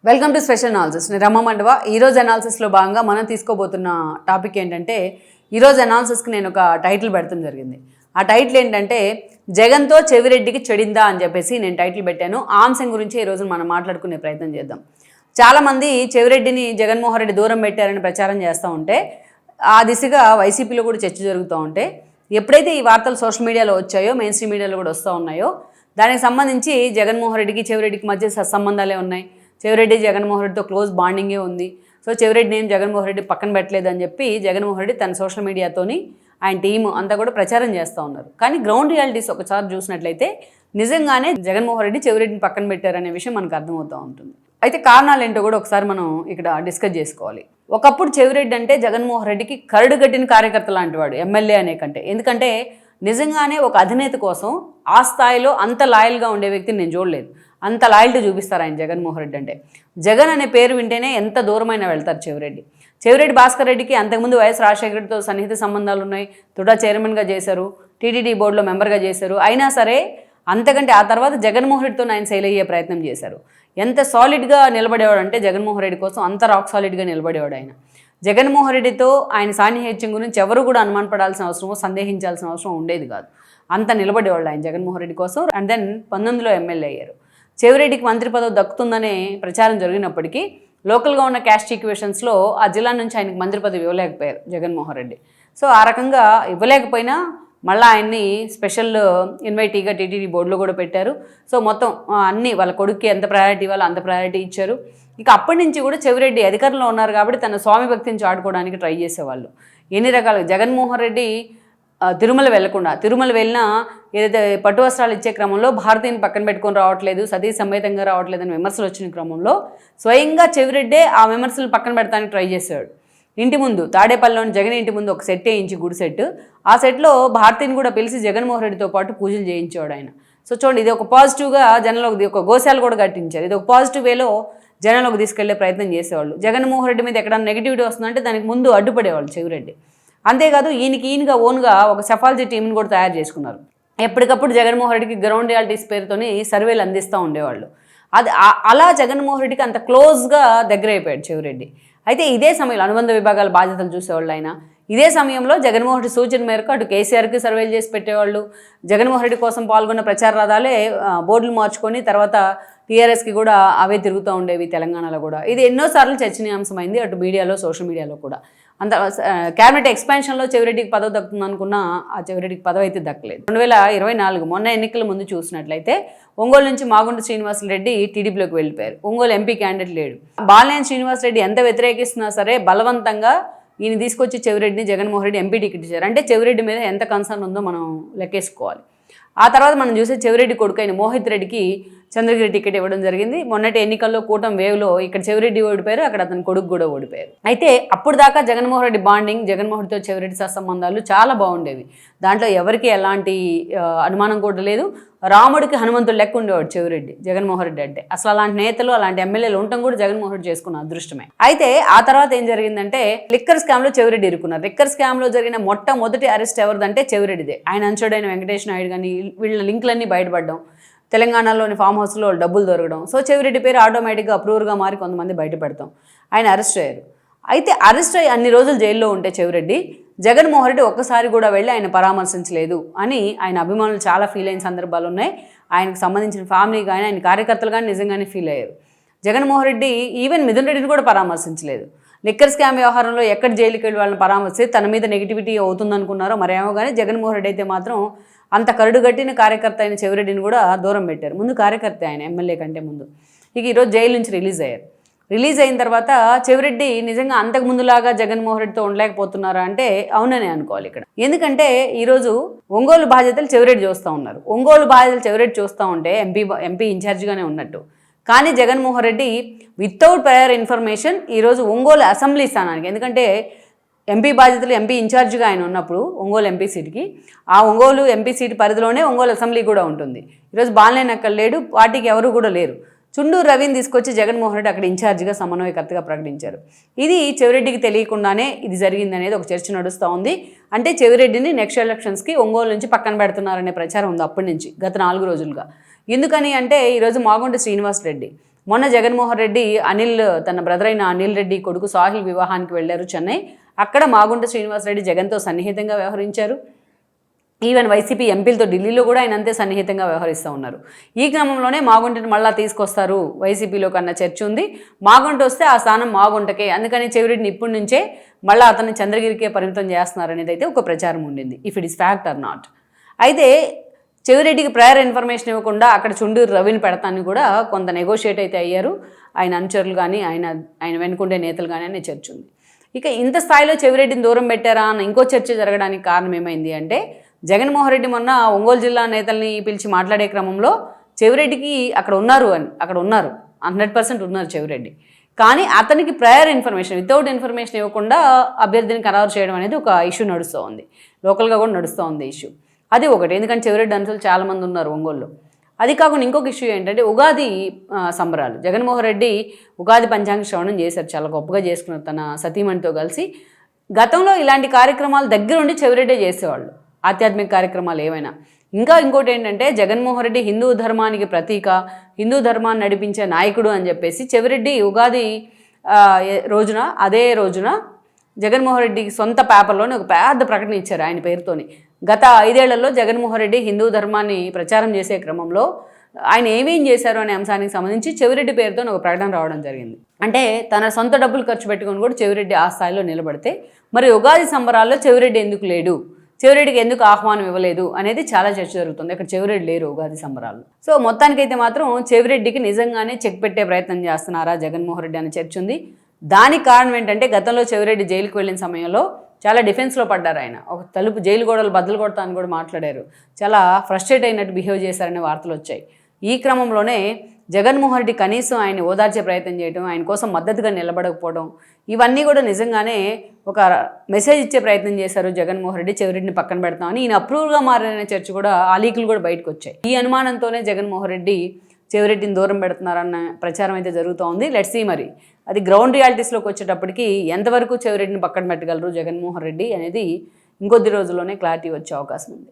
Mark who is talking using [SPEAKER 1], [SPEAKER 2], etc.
[SPEAKER 1] Welcome to special analysis. నేను రమ మండవ. ఈరోజు అనాలిసిస్లో భాగంగా మనం తీసుకోబోతున్న టాపిక్ ఏంటంటే, ఈరోజు అనాలిసిస్కి నేను ఒక టైటిల్ పెడతాం జరిగింది. ఆ టైటిల్ ఏంటంటే జగన్తో చెవిరెడ్డికి చెడిందా అని చెప్పేసి నేను టైటిల్ పెట్టాను. ఆ అంశం గురించి ఈరోజు మనం మాట్లాడుకునే ప్రయత్నం చేద్దాం. చాలామంది చెవిరెడ్డిని జగన్మోహన్ రెడ్డి దూరం పెట్టారని ప్రచారం చేస్తూ ఉంటే, ఆ దిశగా వైసీపీలో కూడా చర్చ జరుగుతూ ఉంటే, ఎప్పుడైతే ఈ వార్తలు సోషల్ మీడియాలో వచ్చాయో, మెయిన్ స్ట్రీమ్ మీడియాలో కూడా వస్తూ ఉన్నాయో, దానికి సంబంధించి జగన్మోహన్ రెడ్డికి చెవిరెడ్డికి మధ్య సత్సంబంధాలే ఉన్నాయి, చెవిరెడ్డి జగన్మోహన్ రెడ్డితో క్లోజ్ బాండింగే ఉంది, సో చెవిరెడ్డి నేను జగన్మోహన్ రెడ్డి పక్కన పెట్టలేదని చెప్పి జగన్మోహన్ రెడ్డి తన సోషల్ మీడియాతోని ఆయన టీము అంతా కూడా ప్రచారం చేస్తూ ఉన్నారు. కానీ గ్రౌండ్ రియాలిటీస్ ఒకసారి చూసినట్లయితే నిజంగానే జగన్మోహన్ రెడ్డి చెవిరెడ్డిని పక్కన పెట్టారనే విషయం మనకు అర్థమవుతూ ఉంటుంది. అయితే కారణాలు ఏంటో కూడా ఒకసారి మనం ఇక్కడ డిస్కస్ చేసుకోవాలి. ఒకప్పుడు చెవిరెడ్డి అంటే జగన్మోహన్ రెడ్డికి కరడుగట్టిన కార్యకర్త లాంటి వాడు, ఎమ్మెల్యే అనే కంటే. ఎందుకంటే నిజంగానే ఒక అధినేత కోసం ఆ స్థాయిలో అంత లాయల్గా ఉండే వ్యక్తిని నేను చూడలేదు. అంత లాయల్టీ చూపిస్తారు ఆయన జగన్మోహన్ రెడ్డి అంటే. జగన్ అనే పేరు వింటేనే ఎంత దూరమైనా వెళ్తారు చెవిరెడ్డి భాస్కర్ రెడ్డికి అంతకుముందు వైఎస్ రాజశేఖర రెడ్డితో సన్నిహిత సంబంధాలు ఉన్నాయి. తుడా చైర్మన్గా చేశారు, టీటీడీ బోర్డులో మెంబర్గా చేశారు. అయినా సరే అంతకంటే ఆ తర్వాత జగన్మోహన్ రెడ్డితో ఆయన సెయిల్ అయ్యే ప్రయత్నం చేశారు. ఎంత సాలిడ్గా నిలబడేవాడు అంటే జగన్మోహన్ రెడ్డి కోసం అంత రాక్ సాలిడ్గా నిలబడేవాడు ఆయన. జగన్మోహన్ రెడ్డితో ఆయన సాన్నిహిత్యం గురించి ఎవరు కూడా అనుమానపడాల్సిన అవసరమో సందేహించాల్సిన అవసరం ఉండేది కాదు. అంత నిలబడేవాళ్ళు ఆయన జగన్మోహన్ రెడ్డి కోసం. అండ్ దెన్ 19లో ఎమ్మెల్యే అయ్యారు. చెవిరెడ్డికి మంత్రి పదవి దక్కుతుందనే ప్రచారం జరిగినప్పటికీ లోకల్గా ఉన్న క్యాస్ట్ ఈక్వేషన్స్లో ఆ జిల్లా నుంచి ఆయనకు మంత్రి పదవి ఇవ్వలేకపోయారు జగన్మోహన్ రెడ్డి. సో ఆ రకంగా ఇవ్వలేకపోయినా మళ్ళీ ఆయన్ని స్పెషల్ ఇన్వైటీగా టీటీడీ బోర్డులో కూడా పెట్టారు. సో మొత్తం అన్నీ వాళ్ళ కొడుక్కి ఎంత ప్రయారిటీ ఇవ్వాలో అంత ప్రయారిటీ ఇచ్చారు. ఇక అప్పటి నుంచి కూడా చెవిరెడ్డి అధికారంలో ఉన్నారు కాబట్టి తన స్వామి భక్తిని చాటుకోవడానికి ట్రై చేసేవాళ్ళు. ఎన్ని రకాలుగా జగన్మోహన్ రెడ్డి తిరుమల వెళ్లకుండా, తిరుమల వెళ్ళినా ఏదైతే పట్టు వస్త్రాలు ఇచ్చే క్రమంలో భారతీయుని పక్కన పెట్టుకొని రావట్లేదు, సతీ సమేతంగా రావట్లేదని విమర్శలు వచ్చిన క్రమంలో స్వయంగా చెవిరెడ్డే ఆ విమర్శలు పక్కన పెడతానికి ట్రై చేశాడు. ఇంటి ముందు తాడేపల్లిలోని జగన్ ఇంటి ముందు ఒక సెట్ వేయించి, గుడి సెట్, ఆ సెట్లో భారతీయుని కూడా పిలిచి జగన్మోహన్ రెడ్డితో పాటు పూజలు చేయించేవాడు ఆయన. సో చూడండి, ఇది ఒక పాజిటివ్గా జనంలోకి ఒక గోశాలు కూడా కట్టించారు. ఇది ఒక పాజిటివ్ వేలో జనంలోకి తీసుకెళ్లే ప్రయత్నం చేసేవాళ్ళు. జగన్మోహన్ రెడ్డి మీద ఎక్కడైనా నెగిటివిటీ వస్తుందంటే దానికి ముందు అడ్డుపడేవాళ్ళు చెవిరెడ్డి. అంతేకాదు ఈయనగా ఓన్గా ఒక సెఫాలజీ టీంని కూడా తయారు చేసుకున్నారు. ఎప్పటికప్పుడు జగన్మోహన్ రెడ్డికి గ్రౌండ్ రియాలిటీస్ పేరుతోని సర్వేలు అందిస్తూ ఉండేవాళ్ళు. అది అలా జగన్మోహన్ రెడ్డికి అంత క్లోజ్గా దగ్గర అయిపోయాడు చెవిరెడ్డి. అయితే ఇదే సమయంలో అనుబంధ విభాగాల బాధ్యతలు చూసేవాళ్ళు ఆయన. ఇదే సమయంలో జగన్మోహన్ రెడ్డి సూచన మేరకు అటు కేసీఆర్కి సర్వేలు చేసి పెట్టేవాళ్ళు. జగన్మోహన్ రెడ్డి కోసం పాల్గొన్న ప్రచార రథాలే బోర్డులు మార్చుకొని తర్వాత టీఆర్ఎస్కి కూడా అవే తిరుగుతూ ఉండేవి తెలంగాణలో కూడా. ఇది ఎన్నోసార్లు చర్చనీయాంశమైంది అటు మీడియాలో, సోషల్ మీడియాలో కూడా. అంత క్యాబినెట్ ఎక్స్పాన్షన్లో చెవిరెడ్డికి పదవి దక్కుతుంది అనుకున్నా ఆ చెవిరెడ్డికి పదవి అయితే దక్కలేదు. 2024 మొన్న ఎన్నికల ముందు చూసినట్లయితే ఒంగోలు నుంచి మాగుంట శ్రీనివాసరెడ్డి టీడీపీలోకి వెళ్ళిపోయారు. ఒంగోలు ఎంపీ క్యాండిడేట్ లేడు. బాలినేని శ్రీనివాసరెడ్డి ఎంత వ్యతిరేకిస్తున్నా సరే బలవంతంగా ఈయన తీసుకొచ్చి చెవిరెడ్డిని జగన్మోహన్ రెడ్డి ఎంపీ టికెట్ ఇచ్చారు. అంటే చెవిరెడ్డి మీద ఎంత కన్సర్న్ ఉందో మనం లెక్కేసుకోవాలి. ఆ తర్వాత మనం చూసే చెవిరెడ్డి కొడుకు అయిన మోహిత్ రెడ్డికి చంద్రగిరి టికెట్ ఇవ్వడం జరిగింది. మొన్నటి ఎన్నికల్లో కూటమి వేవ్లో ఇక్కడ చెవిరెడ్డి ఓడిపోయారు, అక్కడ అతని కొడుకు కూడా ఓడిపోయారు. అయితే అప్పుడు దాకా జగన్మోహన్ రెడ్డి బాండింగ్, జగన్మోహన్ రెడ్డితో చెవిరెడ్డి సత్సంబంధాలు చాలా బాగుండేవి. దాంట్లో ఎవరికి ఎలాంటి అనుమానం కూడా లేదు. రాముడికి హనుమంతుడు లెక్క ఉండేవాడు చెవిరెడ్డి, జగన్మోహన్ రెడ్డి అంటే. అసలు అలాంటి నేతలు, అలాంటి ఎమ్మెల్యేలు ఉండటం కూడా జగన్మోహన్ రెడ్డి చేసుకున్న అదృష్టమే. అయితే ఆ తర్వాత ఏం జరిగిందంటే లిక్కర్ స్కామ్లో చెవిరెడ్డి ఇరుక్కున్నారు. లిక్కర్ స్కామ్లో జరిగిన మొట్టమొదటి అరెస్ట్ ఎవరిదంటే చెవిరెడ్డిదే. ఆయన అంచుడైన వెంకటేష్ నాయుడు కానీ వీళ్ళ లింకులన్నీ బయటపడడం, తెలంగాణలోని ఫామ్ హౌస్లో డబ్బులు దొరకడం, సో చెవిరెడ్డి పేరు ఆటోమేటిక్గా అప్రూవర్గా మారి కొంతమంది బయటపెడతాం. ఆయన అరెస్ట్ అయ్యారు. అయితే అరెస్ట్ అయ్యి అన్ని రోజులు జైల్లో ఉంటే చెవిరెడ్డి, జగన్మోహన్ రెడ్డి ఒక్కసారి కూడా వెళ్ళి ఆయన పరామర్శించలేదు అని ఆయన అభిమానులు చాలా ఫీల్ అయిన సందర్భాలు ఉన్నాయి. ఆయనకు సంబంధించిన ఫ్యామిలీ కానీ ఆయన కార్యకర్తలు కానీ నిజంగానే ఫీల్ అయ్యారు. జగన్మోహన్ రెడ్డి ఈవెన్ మిథున్ రెడ్డిని కూడా పరామర్శించలేదు. లిక్కర్ స్కామ్ వ్యవహారంలో ఎక్కడ జైలుకి వెళ్ళి వాళ్ళని పరామర్శిస్తే తన మీద నెగిటివిటీ అవుతుందనుకున్నారో మరేమో కానీ జగన్మోహన్ రెడ్డి అయితే మాత్రం అంత కరుడుగట్టిన కార్యకర్త అయిన చెవిరెడ్డిని కూడా దూరం పెట్టారు. ముందు కార్యకర్త ఆయన, ఎమ్మెల్యే కంటే ముందు. ఇక ఈరోజు జైలు నుంచి రిలీజ్ అయ్యారు. రిలీజ్ అయిన తర్వాత చెవిరెడ్డి నిజంగా అంతకు ముందులాగా జగన్మోహన్ రెడ్డితో ఉండలేకపోతున్నారా అంటే అవునని అనుకోవాలి ఇక్కడ. ఎందుకంటే ఈరోజు ఒంగోలు బాధ్యతలు చెవిరెడ్డి చూస్తూ ఉన్నారు. ఒంగోలు బాధ్యతలు చెవిరెడ్డి చూస్తూ ఉంటే ఎంపీ ఇన్ఛార్జిగానే ఉన్నట్టు. కానీ Jaganmohan Reddy without prior information ఈరోజు ఒంగోలు అసెంబ్లీ స్థానానికి, ఎందుకంటే ఎంపీ బాధ్యతలు ఎంపీ ఇన్ఛార్జిగా ఆయన ఉన్నప్పుడు ఒంగోలు ఎంపీ సీట్కి, ఆ ఒంగోలు ఎంపీ సీట్ పరిధిలోనే ఒంగోలు అసెంబ్లీ కూడా ఉంటుంది. ఈరోజు బాలినేని అక్కడ లేడు, పార్టీకి ఎవరు కూడా లేరు. చుండూరు రవిని తీసుకొచ్చి జగన్మోహన్ రెడ్డి అక్కడ ఇన్ఛార్జిగా సమన్వయకర్తగా ప్రకటించారు. ఇది చెవిరెడ్డికి తెలియకుండానే ఇది జరిగింది అనేది ఒక చర్చ నడుస్తూ ఉంది. అంటే చెవిరెడ్డిని నెక్స్ట్ ఎలక్షన్స్కి ఒంగోలు నుంచి పక్కన పెడుతున్నారనే ప్రచారం ఉంది అప్పటి నుంచి, గత 4 రోజులుగా. ఎందుకని అంటే ఈరోజు మాగుంట శ్రీనివాసరెడ్డి మొన్న జగన్మోహన్ రెడ్డి తన బ్రదర్ అయిన అనిల్ రెడ్డి కొడుకు సాహిల్ వివాహానికి వెళ్ళారు చెన్నై. అక్కడ మాగుంట శ్రీనివాసరెడ్డి జగన్తో సన్నిహితంగా వ్యవహరించారు. ఈవెన్ వైసీపీ ఎంపీలతో ఢిల్లీలో కూడా ఆయన అంతే సన్నిహితంగా వ్యవహరిస్తూ ఉన్నారు. ఈ క్రమంలోనే మాగుంటని మళ్ళా తీసుకొస్తారు వైసీపీలో కన్నా చర్చ ఉంది. మాగుంట వస్తే ఆ స్థానం మాగుంటకే, అందుకని చెవిరెడ్డిని ఇప్పటి నుంచే మళ్ళీ అతన్ని చంద్రగిరికే పరిమితం చేస్తున్నారనేది అయితే ఒక ప్రచారం ఉండింది, if it is fact are not. అయితే చెవిరెడ్డికి ప్రయర్ ఇన్ఫర్మేషన్ ఇవ్వకుండా అక్కడ చుండూరు రవిని పెడతాన్ని కూడా కొంత నెగోషియేట్ అయితే అయ్యారు ఆయన అనుచరులు కానీ ఆయన వెనుకుండే నేతలు కానీ అనే చర్చ ఉంది. ఇక ఇంత స్థాయిలో చెవిరెడ్డిని దూరం పెట్టారా అన్న ఇంకో చర్చ జరగడానికి కారణం ఏమైంది అంటే, జగన్మోహన్ రెడ్డి మొన్న ఒంగోలు జిల్లా నేతల్ని పిలిచి మాట్లాడే క్రమంలో చెవిరెడ్డికి అక్కడ ఉన్నారు 100% ఉన్నారు చెవిరెడ్డి. కానీ అతనికి ప్రయర్ ఇన్ఫర్మేషన్, వితౌట్ ఇన్ఫర్మేషన్ ఇవ్వకుండా అభ్యర్థిని ఖరారు చేయడం అనేది ఒక ఇష్యూ నడుస్తూ ఉంది, లోకల్గా కూడా నడుస్తూ ఉంది ఇష్యూ. అది ఒకటి, ఎందుకంటే చెవిరెడ్డి అనుసలు చాలామంది ఉన్నారు ఒంగోలులో. అది కాకుండా ఇంకొక ఇష్యూ ఏంటంటే ఉగాది సంబరాలు. జగన్మోహన్ రెడ్డి ఉగాది పంచాంగ శ్రవణం చేశారు, చాలా గొప్పగా చేసుకున్నారు తన సతీమణితో కలిసి. గతంలో ఇలాంటి కార్యక్రమాలు దగ్గరుండి చెవిరెడ్డే చేసేవాళ్ళు, ఆధ్యాత్మిక కార్యక్రమాలు ఏవైనా. ఇంకోటి ఏంటంటే, జగన్మోహన్ రెడ్డి హిందూ ధర్మానికి ప్రతీక, హిందూ ధర్మాన్ని నడిపించే నాయకుడు అని చెప్పేసి చెవిరెడ్డి ఉగాది అదే రోజున జగన్మోహన్ రెడ్డికి సొంత పేపర్లోనే ఒక పెద్ద ప్రకటన ఇచ్చారు ఆయన పేరుతోని. గత 5 ఏళ్లలో జగన్మోహన్ రెడ్డి హిందూ ధర్మాన్ని ప్రచారం చేసే క్రమంలో ఆయన ఏమేం చేశారు అనే అంశానికి సంబంధించి చెవిరెడ్డి పేరుతో ఒక ప్రకటన రావడం జరిగింది. అంటే తన సొంత డబ్బులు ఖర్చు పెట్టుకొని కూడా చెవిరెడ్డి ఆ స్థాయిలో నిలబడితే, మరి ఉగాది సంబరాల్లో చెవిరెడ్డి ఎందుకు లేడు, చెవిరెడ్డికి ఎందుకు ఆహ్వానం ఇవ్వలేదు అనేది చాలా చర్చ జరుగుతుంది. అక్కడ చెవిరెడ్డి లేరు ఉగాది సంబరాలు. సో మొత్తానికైతే మాత్రం చెవిరెడ్డికి నిజంగానే చెక్ పెట్టే ప్రయత్నం చేస్తున్నారా జగన్మోహన్ రెడ్డి అనే చర్చ ఉంది. దానికి కారణం ఏంటంటే, గతంలో చెవిరెడ్డి జైలుకి వెళ్ళిన సమయంలో చాలా డిఫెన్స్లో పడ్డారు ఆయన. ఒక తలుపు జైలు గోడలు బద్దలు కొడతా అని కూడా మాట్లాడారు, చాలా ఫ్రస్ట్రేట్ అయినట్టు బిహేవ్ చేశారనే వార్తలు వచ్చాయి. ఈ క్రమంలోనే జగన్మోహన్ రెడ్డి కనీసం ఆయన ఓదార్చే ప్రయత్నం చేయడం, ఆయన కోసం మద్దతుగా నిలబడకపోవడం, ఇవన్నీ కూడా నిజంగానే ఒక మెసేజ్ ఇచ్చే ప్రయత్నం చేశారు జగన్మోహన్ రెడ్డి. చెవిరెడ్డిని పక్కన పెడతామని ఈయన అప్రూవ్గా మారిన చర్చ కూడా, ఆ లీకులు కూడా బయటకు వచ్చాయి. ఈ అనుమానంతోనే జగన్మోహన్ రెడ్డి చెవిరెడ్డిని దూరం పెడుతున్నారన్న ప్రచారం అయితే జరుగుతూ ఉంది. లెట్స్ సీ మరి అది గ్రౌండ్ రియాలిటీస్లోకి వచ్చేటప్పటికి ఎంతవరకు చెవిరెడ్డిని పక్కన పెట్టగలరు జగన్మోహన్ రెడ్డి అనేది ఇంకొద్ది రోజుల్లోనే క్లారిటీ వచ్చే అవకాశం ఉంది.